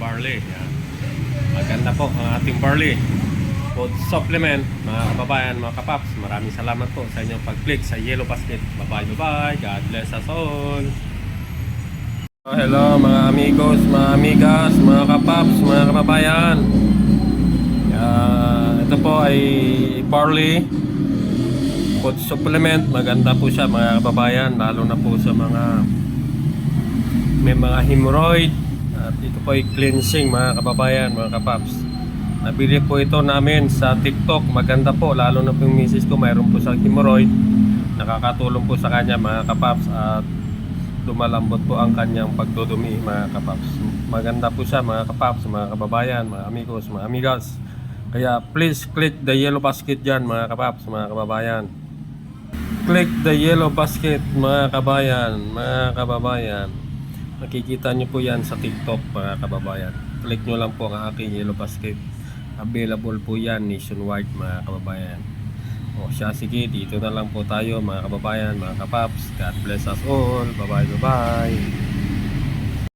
barley. Yan. Maganda po ang ating barley food supplement, mga kababayan, mga kapaps. Maraming salamat po sa inyong pag-click sa Yellow Basket. Bye-bye. God bless us all. Hello mga amigos, mga amigas, mga kapaps, mga kababayan. Ito po ay barley food supplement. Maganda po siya mga kababayan, lalo na po sa mga may mga hemorrhoid. At ito po ay cleansing mga kababayan, mga kapaps. Nabili po ito namin sa TikTok. Maganda po, lalo na po yung misis ko mayroon po sa hemorrhoid. Nakakatulong po sa kanya mga kapaps. At lumalambot po ang kanyang pagdudumi mga kapaps. Maganda po siya mga kapaps, mga kababayan, mga amigos, mga amigas. Kaya please click the yellow basket dyan mga kapaps, mga kababayan. Click the yellow basket mga kabayan, mga kababayan. Makikita nyo po yan sa TikTok mga kababayan. Click nyo lang po ang aking yellow basket. Available po yan nationwide mga kababayan. O siya, sige, dito na lang po tayo mga kababayan, mga kapaps. God bless us all. Bye bye.